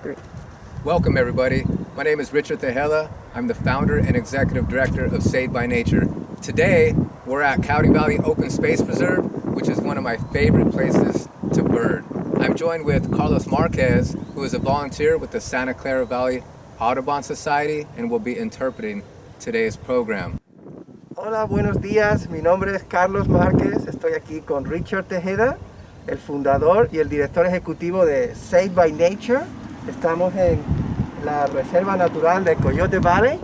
3. Welcome everybody. My name is Richard Tejeda. I'm the founder and executive director of Saved by Nature. Today, we're at Coyote Valley Open Space Preserve, which is one of my favorite places to bird. I'm joined with Carlos Marquez, who is a volunteer with the Santa Clara Valley Audubon Society and will be interpreting today's program. Hola, buenos días. Mi nombre es Carlos Márquez. Estoy aquí con Richard Tejeda, el fundador y el director ejecutivo de Saved by Nature. Estamos en la Reserva Natural de Coyote Valley.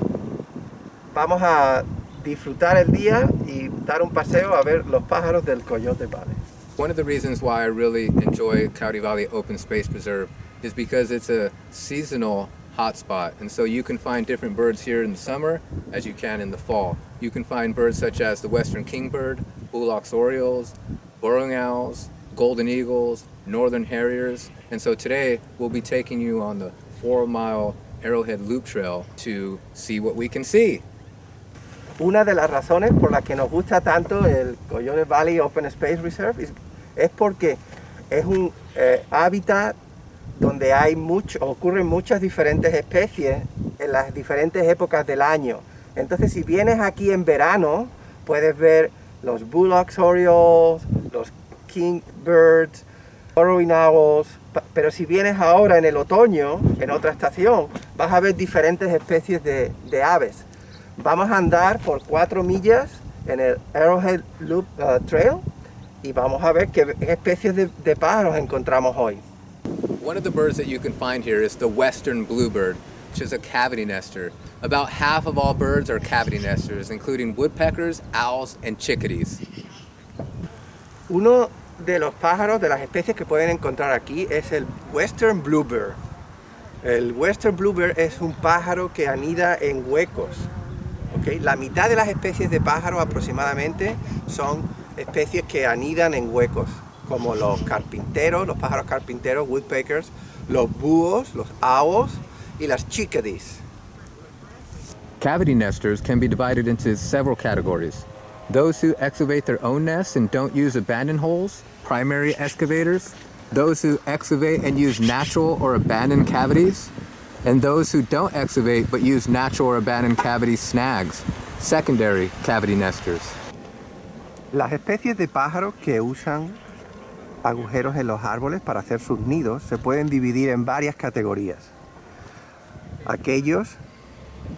Vamos a disfrutar el día y dar un paseo a ver los pájaros del Coyote Valley. One of the reasons why I really enjoy Coyote Valley Open Space Preserve is because it's a seasonal hotspot, and so you can find different birds here in the summer as you can in the fall. You can find birds such as the western kingbird, Bulox orioles, burrowing owls, golden eagles, northern harriers, and so today we'll be taking you on the 4-mile Arrowhead Loop Trail to see what we can see. Una de las razones por las que nos gusta tanto el Coyote Valley Open Space Reserve es porque es un hábitat donde ocurren muchas diferentes especies en las diferentes épocas del año. Entonces, si vienes aquí en verano, puedes ver los Bulox orioles, los kingbirds, burrowing owls, pero si vienes ahora en el otoño, en otra estación, vas a ver diferentes especies de aves. Vamos a andar por 4 millas en el Arrowhead Loop Trail y vamos a ver qué especies de pájaros encontramos hoy. One of the birds that you can find here is the western bluebird, which is a cavity nester. About half of all birds are cavity nesters, including woodpeckers, owls, and chickadees. Uno de los pájaros, de las especies que pueden encontrar aquí, es el western bluebird. El western bluebird es un pájaro que anida en huecos. ¿Okay? La mitad de las especies de pájaros aproximadamente son especies que anidan en huecos, como los carpinteros, los pájaros carpinteros, woodpeckers, los búhos, los owls y las chickadees. Cavity nesters can be divided into several categories. Those who excavate their own nests and don't use abandoned holes, primary excavators. Those who excavate and use natural or abandoned cavities. And those who don't excavate but use natural or abandoned cavity snags, secondary cavity nesters. Las especies de pájaros que usan agujeros en los árboles para hacer sus nidos se pueden dividir en varias categorías. Aquellos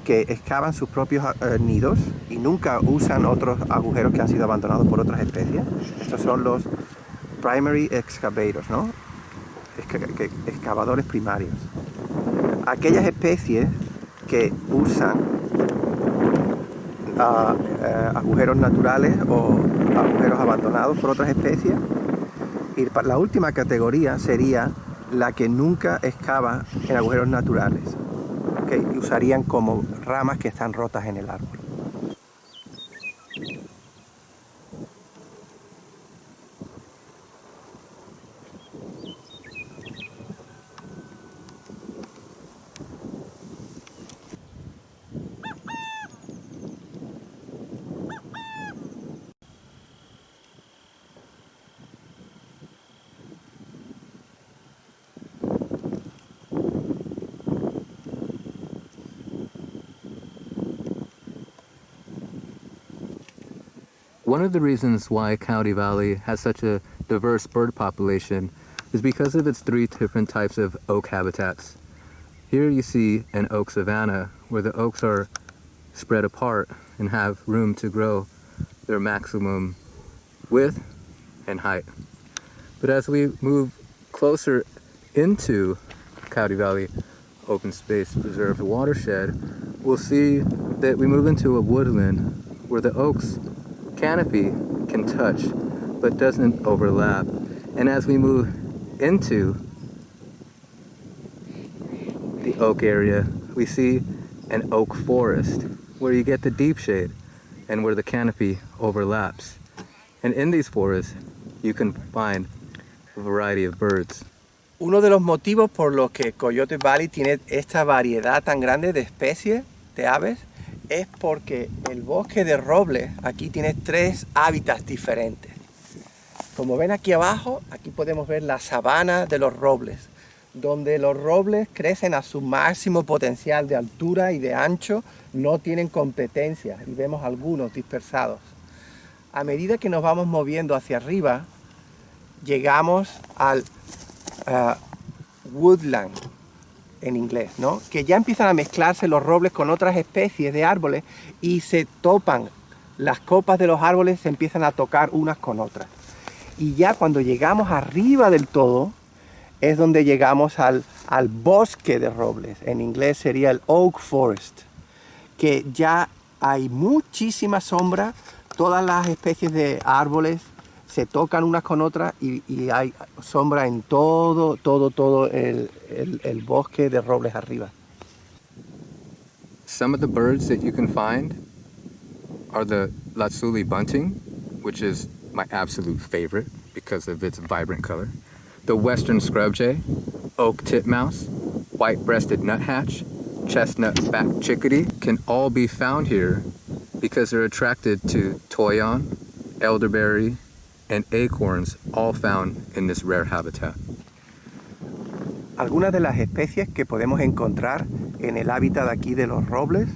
que excavan sus propios nidos y nunca usan otros agujeros que han sido abandonados por otras especies. Estos son los primary excavators, ¿no? Excavadores primarios. Aquellas especies que usan agujeros naturales o agujeros abandonados por otras especies. Y la última categoría sería la que nunca excava en agujeros naturales, que usarían como ramas que están rotas en el árbol. One of the reasons why Coyote Valley has such a diverse bird population is because of its 3 different types of oak habitats. Here you see an oak savanna where the oaks are spread apart and have room to grow their maximum width and height. But as we move closer into Coyote Valley Open Space Preserve watershed, we'll see that we move into a woodland where the oaks canopy can touch but doesn't overlap. And as we move into the oak area, we see an oak forest where you get the deep shade and where the canopy overlaps. And in these forests, you can find a variety of birds. Uno de los motivos por los que Coyote Valley tiene esta variedad tan grande de especies de aves es porque el bosque de roble aquí tiene 3 hábitats diferentes. Como ven aquí abajo, aquí podemos ver la sabana de los robles, donde los robles crecen a su máximo potencial de altura y de ancho, no tienen competencia y vemos algunos dispersados. A medida que nos vamos moviendo hacia arriba, llegamos al woodland en inglés, ¿no? Que ya empiezan a mezclarse los robles con otras especies de árboles y se topan. Las copas de los árboles se empiezan a tocar unas con otras. Y ya cuando llegamos arriba del todo, es donde llegamos al bosque de robles. En inglés sería el oak forest, que ya hay muchísima sombra, todas las especies de árboles se tocan unas con otras y hay sombra en todo el bosque de robles arriba. Some of the birds that you can find are the lazuli bunting, which is my absolute favorite because of its vibrant color, the western scrub jay, oak titmouse, white-breasted nuthatch, chestnut-backed chickadee can all be found here because they're attracted to toyon, elderberry, and acorns, all found in this rare habitat. Algunas de las especies que podemos encontrar en el hábitat aquí de los robles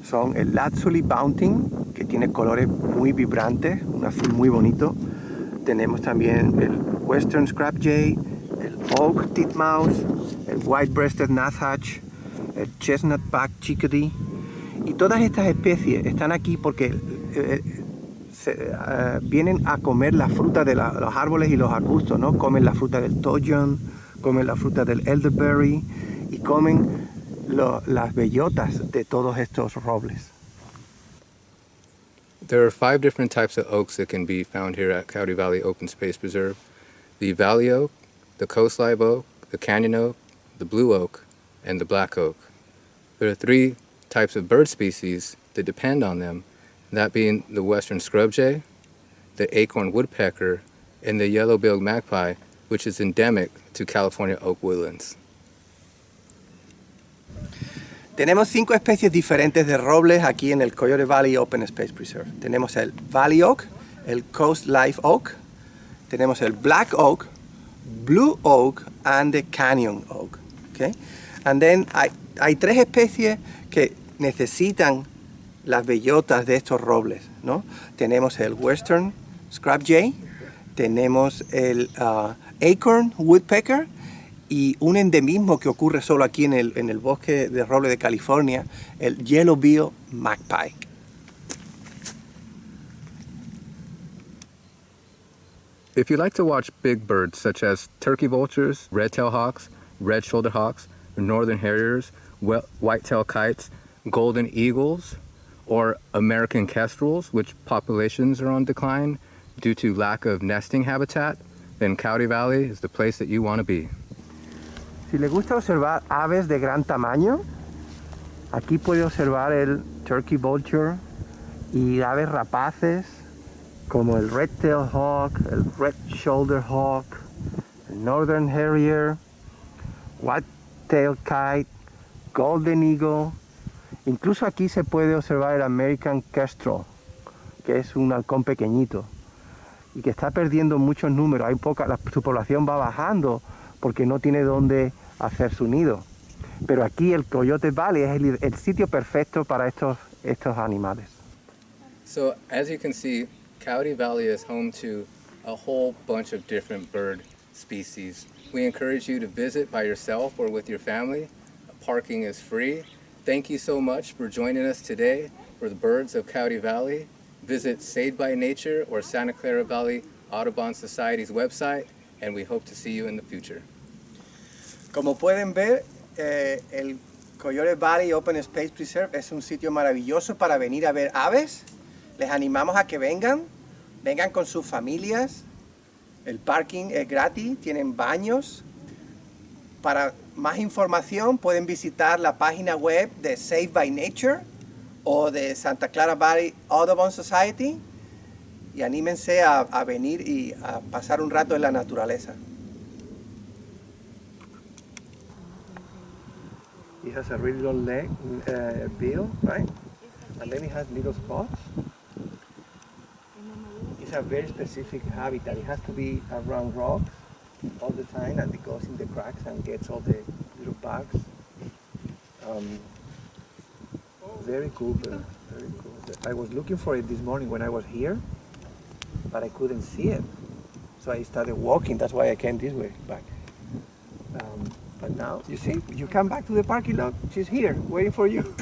son el lazuli bunting, que tiene colores muy vibrantes, un azul muy bonito. Tenemos también el western scrub jay, el oak titmouse, el white-breasted nuthatch, el chestnut-backed chickadee. Y todas estas especies están aquí porque vienen a comer la fruta de los árboles y los arbustos, ¿no? Comen la fruta del toyon, comen la fruta del elderberry y comen las bellotas de todos estos robles. There are 5 different types of oaks that can be found here at Coyote Valley Open Space Preserve. The valley oak, the coast live oak, the canyon oak, the blue oak, and the black oak. There are 3 types of bird species that depend on them, that being the western scrub jay, the acorn woodpecker, and the yellow-billed magpie, which is endemic to California oak woodlands. Tenemos 5 especies diferentes de robles aquí en el Coyote Valley Open Space Preserve. Tenemos el valley oak, el coast live oak, tenemos el black oak, blue oak, and the canyon oak. Okay? And then hay 3 especies que necesitan las bellotas de estos robles, ¿no? Tenemos el western scrub jay, tenemos el acorn woodpecker y un endemismo que ocurre solo aquí en el bosque de roble de California, el yellow-billed magpie. If you like to watch big birds such as turkey vultures, red-tailed hawks, red-shouldered hawks, northern harriers, white-tailed kites, golden eagles, or American kestrels, which populations are on decline due to lack of nesting habitat, then Coyote Valley is the place that you want to be. Si le gusta observar aves de gran tamaño, aquí puede observar el turkey vulture y aves rapaces como el red-tailed hawk, el red-shouldered hawk, el northern harrier, white-tailed kite, golden eagle. Incluso aquí se puede observar el American kestrel, que es un halcón pequeñito y que está perdiendo muchos números. Su población va bajando porque no tiene dónde hacer su nido. Pero aquí el Coyote Valley es el sitio perfecto para estos animales. So as you can see, Coyote Valley is home to a whole bunch of different bird species. We encourage you to visit by yourself or with your family. Parking is free. Thank you so much for joining us today for the birds of Coyote Valley. Visit Saved by Nature or Santa Clara Valley Audubon Society's website, and we hope to see you in the future. Como pueden ver, el Coyote Valley Open Space Preserve es un sitio maravilloso para venir a ver aves. Les animamos a que vengan con sus familias. El parking es gratis, tienen baños. Para más información pueden visitar la página web de Saved by Nature o de Santa Clara Valley Audubon Society y anímense a venir y a pasar un rato en la naturaleza. He has a really long bill, right? And then he has little spots. It's a very specific habitat. It has to be around rocks all the time, and it goes in the cracks and gets all the little bugs. Very cool bird, very cool. I was looking for it this morning when I was here, but I couldn't see it. So I started walking, that's why I came this way back. But now, you see, you come back to the parking lot, she's here, waiting for you.